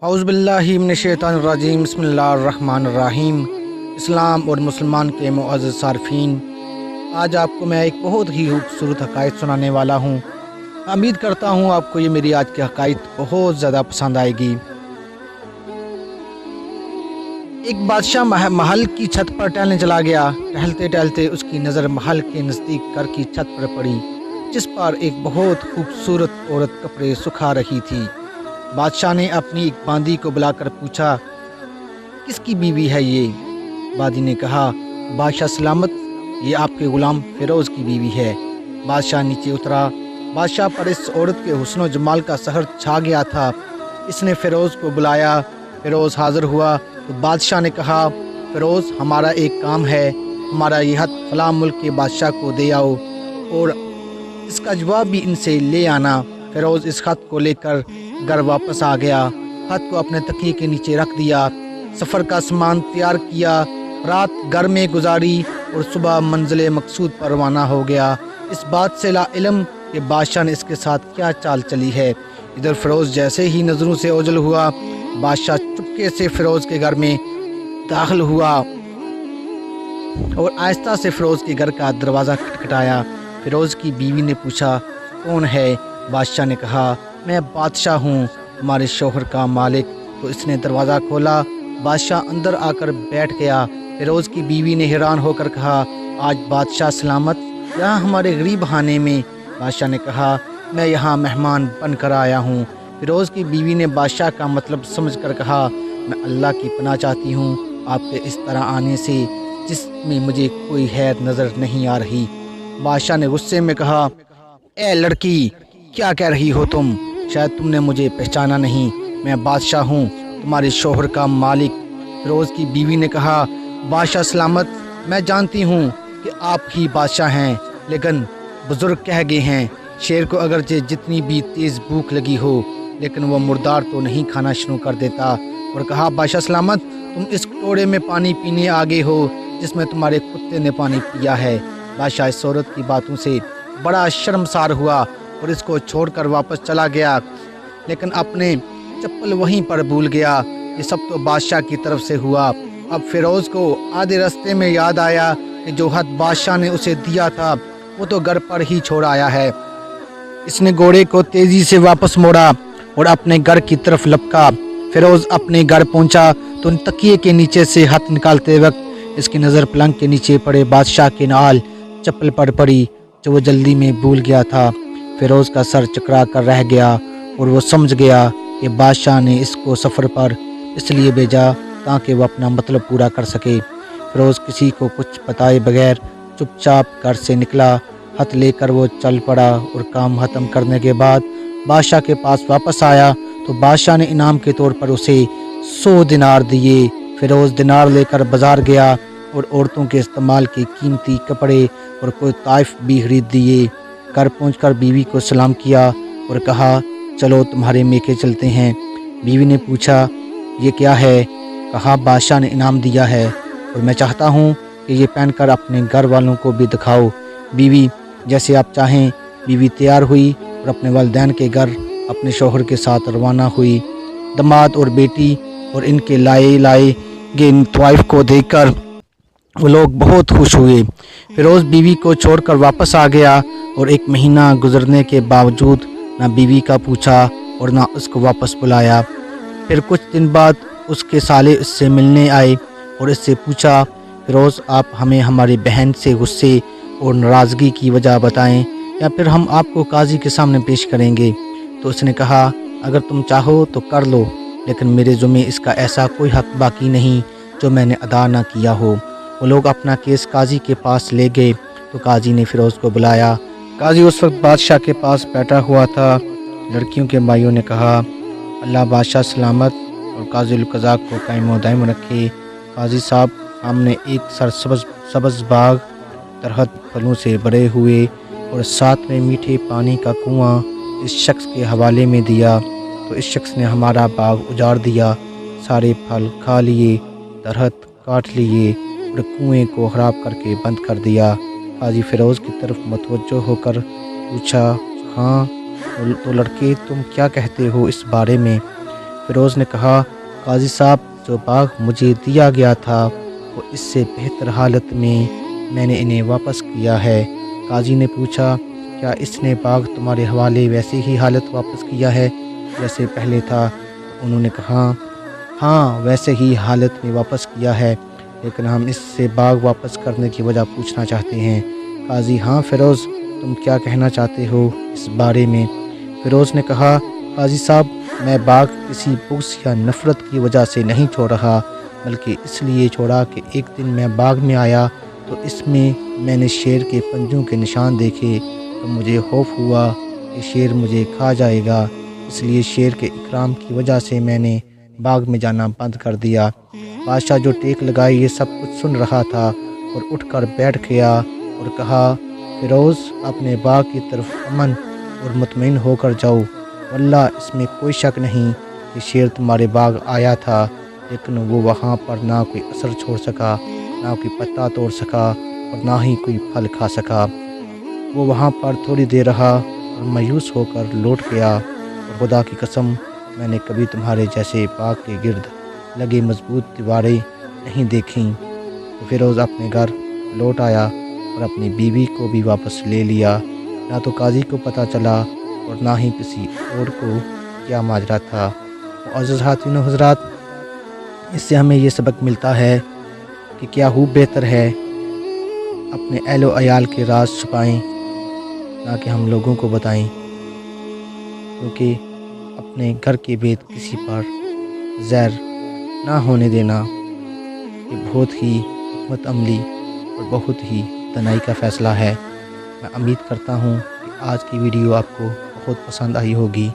اعوذ باللہ من الشیطان الرجیم، بسم اللہ الرحمن الرحیم۔ اسلام اور مسلمان کے معزز صارفین، آج آپ کو میں ایک بہت ہی خوبصورت حقائق سنانے والا ہوں۔ امید کرتا ہوں آپ کو یہ میری آج کی حقائق بہت زیادہ پسند آئے گی۔ ایک بادشاہ محل کی چھت پر ٹہلنے چلا گیا۔ ٹہلتے ٹہلتے اس کی نظر محل کے نزدیک گھر کی چھت پر پڑی، جس پر ایک بہت خوبصورت عورت کپڑے سکھا رہی تھی۔ بادشاہ نے اپنی ایک باندی کو بلا کر پوچھا، کس کی بیوی ہے یہ؟ باندی نے کہا، بادشاہ سلامت، یہ آپ کے غلام فیروز کی بیوی ہے۔ بادشاہ نیچے اترا۔ بادشاہ پر اس عورت کے حسن و جمال کا سحر چھا گیا تھا۔ اس نے فیروز کو بلایا۔ فیروز حاضر ہوا تو بادشاہ نے کہا، فیروز، ہمارا ایک کام ہے، ہمارا یہ خط فلاں ملک کے بادشاہ کو دے آؤ اور اس کا جواب بھی ان سے لے آنا۔ فیروز اس خط کو لے کر گھر واپس آ گیا۔ خط کو اپنے تکیے کے نیچے رکھ دیا۔ سفر کا سامان تیار کیا، رات گھر میں گزاری اور صبح منزل مقصود پر روانہ ہو گیا، اس بات سے لا علم کہ بادشاہ نے اس کے ساتھ کیا چال چلی ہے۔ ادھر فیروز جیسے ہی نظروں سے اوجھل ہوا، بادشاہ چپکے سے فیروز کے گھر میں داخل ہوا اور آہستہ سے فیروز کے گھر کا دروازہ کھٹکھٹایا۔ فیروز کی بیوی نے پوچھا، کون ہے؟ بادشاہ نے کہا، میں بادشاہ ہوں، تمہارے شوہر کا مالک۔ تو اس نے دروازہ کھولا۔ بادشاہ اندر آ کر بیٹھ گیا۔ فیروز کی بیوی نے حیران ہو کر کہا، آج بادشاہ سلامت یہاں ہمارے غریب خانے میں؟ بادشاہ نے کہا، میں یہاں مہمان بن کر آیا ہوں۔ فیروز کی بیوی نے بادشاہ کا مطلب سمجھ کر کہا، میں اللہ کی پناہ چاہتی ہوں آپ کے اس طرح آنے سے، جس میں مجھے کوئی خیر نظر نہیں آ رہی۔ بادشاہ نے غصے میں کہا، اے لڑکی، کیا کہہ رہی ہو تم؟ شاید تم نے مجھے پہچانا نہیں، میں بادشاہ ہوں، تمہارے شوہر کا مالک۔ فیروز کی بیوی نے کہا، بادشاہ سلامت، میں جانتی ہوں کہ آپ ہی بادشاہ ہیں، لیکن بزرگ کہہ گئے ہیں، شیر کو اگرچہ جتنی بھی تیز بھوک لگی ہو لیکن وہ مردار تو نہیں کھانا شروع کر دیتا۔ اور کہا، بادشاہ سلامت، تم اس کٹورے میں پانی پینے آگے ہو جس میں تمہارے کتے نے پانی پیا ہے۔ بادشاہ اس عورت کی باتوں سے بڑا شرمسار ہوا اور اس کو چھوڑ کر واپس چلا گیا، لیکن اپنے چپل وہیں پر بھول گیا۔ یہ سب تو بادشاہ کی طرف سے ہوا۔ اب فیروز کو آدھے راستے میں یاد آیا کہ جو خط بادشاہ نے اسے دیا تھا وہ تو گھر پر ہی چھوڑ آیا ہے۔ اس نے گھوڑے کو تیزی سے واپس موڑا اور اپنے گھر کی طرف لپکا۔ فیروز اپنے گھر پہنچا تو تکیے کے نیچے سے ہاتھ نکالتے وقت اس کی نظر پلنگ کے نیچے پڑے بادشاہ کے نعال چپل پر پڑی، جو وہ جلدی میں بھول گیا تھا۔ فیروز کا سر چکرا کر رہ گیا اور وہ سمجھ گیا کہ بادشاہ نے اس کو سفر پر اس لیے بھیجا تاکہ وہ اپنا مطلب پورا کر سکے۔ فیروز کسی کو کچھ بتائے بغیر چپ چاپ گھر سے نکلا۔ خط لے کر وہ چل پڑا اور کام ختم کرنے کے بعد بادشاہ کے پاس واپس آیا تو بادشاہ نے انعام کے طور پر اسے 100 دینار دیے۔ فیروز دینار لے کر بازار گیا اور عورتوں کے استعمال کے قیمتی کپڑے اور کوئی تحائف بھی خرید دیے۔ گھر پہنچ کر بیوی کو سلام کیا اور کہا، چلو تمہارے میکے چلتے ہیں۔ بیوی نے پوچھا، یہ کیا ہے؟ کہا، بادشاہ نے انعام دیا ہے اور میں چاہتا ہوں کہ یہ پہن کر اپنے گھر والوں کو بھی دکھاؤ۔ بیوی، جیسے آپ چاہیں۔ بیوی تیار ہوئی اور اپنے والدین کے گھر اپنے شوہر کے ساتھ روانہ ہوئی۔ داماد اور بیٹی اور ان کے لائے گئے تحائف کو دیکھ کر وہ لوگ بہت خوش ہوئے۔ فیروز بیوی کو چھوڑ کر واپس آ گیا اور 1 مہینہ گزرنے کے باوجود نہ بیوی کا پوچھا اور نہ اس کو واپس بلایا۔ پھر کچھ دن بعد اس کے سالے اس سے ملنے آئے اور اس سے پوچھا، فیروز، آپ ہمیں ہماری بہن سے غصے اور ناراضگی کی وجہ بتائیں یا پھر ہم آپ کو قاضی کے سامنے پیش کریں گے۔ تو اس نے کہا، اگر تم چاہو تو کر لو، لیکن میرے ذمے اس کا ایسا کوئی حق باقی نہیں جو میں نے ادا نہ کیا ہو۔ وہ لوگ اپنا کیس قاضی کے پاس لے گئے تو قاضی نے فیروز کو بلایا۔ قاضی اس وقت بادشاہ کے پاس بیٹھا ہوا تھا۔ لڑکیوں کے بھائیوں نے کہا، اللہ بادشاہ سلامت اور قاضی القضاء کو قائم و دائم رکھے۔ قاضی صاحب، ہم نے ایک سبز باغ درخت پھلوں سے بھرے ہوئے اور ساتھ میں میٹھے پانی کا کنواں اس شخص کے حوالے میں دیا، تو اس شخص نے ہمارا باغ اجاڑ دیا، سارے پھل کھا لیے، درخت کاٹ لیے اور کنویں کو خراب کر کے بند کر دیا۔ قاضی فیروز کی طرف متوجہ ہو کر پوچھا، ہاں تو لڑکے، تم کیا کہتے ہو اس بارے میں؟ فیروز نے کہا، قاضی صاحب جو باغ مجھے دیا گیا تھا وہ اس سے بہتر حالت میں نے انہیں واپس کیا ہے۔ قاضی نے پوچھا، کیا اس نے باغ تمہارے حوالے ویسے ہی حالت واپس کیا ہے جیسے پہلے تھا؟ انہوں نے کہا، ہاں ویسے ہی حالت میں واپس کیا ہے، لیکن ہم اس سے باغ واپس کرنے کی وجہ پوچھنا چاہتے ہیں۔ قاضی، ہاں فیروز، تم کیا کہنا چاہتے ہو اس بارے میں؟ فیروز نے کہا، قاضی صاحب میں باغ کسی بغض یا نفرت کی وجہ سے نہیں چھوڑ رہا، بلکہ اس لیے چھوڑا کہ ایک دن میں باغ میں آیا تو اس میں نے شیر کے پنجوں کے نشان دیکھے تو مجھے خوف ہوا کہ شیر مجھے کھا جائے گا، اس لیے شیر کے اکرام کی وجہ سے میں نے باغ میں جانا بند کر دیا۔ بادشاہ جو ٹیک لگائے یہ سب کچھ سن رہا تھا اور اٹھ کر بیٹھ گیا اور کہا، فیروز اپنے باغ کی طرف امن اور مطمئن ہو کر جاؤ، واللہ اس میں کوئی شک نہیں کہ شیر تمہارے باغ آیا تھا، لیکن وہ وہاں پر نہ کوئی اثر چھوڑ سکا، نہ کوئی پتا توڑ سکا اور نہ ہی کوئی پھل کھا سکا۔ وہ وہاں پر تھوڑی دیر رہا اور مایوس ہو کر لوٹ گیا، اور خدا کی قسم میں نے کبھی تمہارے جیسے باغ کے گرد لگے مضبوط دیواریں نہیں دیکھیں۔ تو فیروز اپنے گھر لوٹ آیا اور اپنی بیوی کو بھی واپس لے لیا۔ نہ تو قاضی کو پتہ چلا اور نہ ہی کسی اور کو کیا ماجرا تھا۔ معزز خواتین و حضرات، اس سے ہمیں یہ سبق ملتا ہے کہ کیا ہو بہتر ہے اپنے اہل و عیال کے راز چھپائیں نہ کہ ہم لوگوں کو بتائیں، کیونکہ اپنے گھر کے بھید کسی پر زہر نہ ہونے دینا یہ بہت ہی حکمت عملی اور بہت ہی دانائی کا فیصلہ ہے۔ میں امید کرتا ہوں کہ آج کی ویڈیو آپ کو بہت پسند آئی ہوگی۔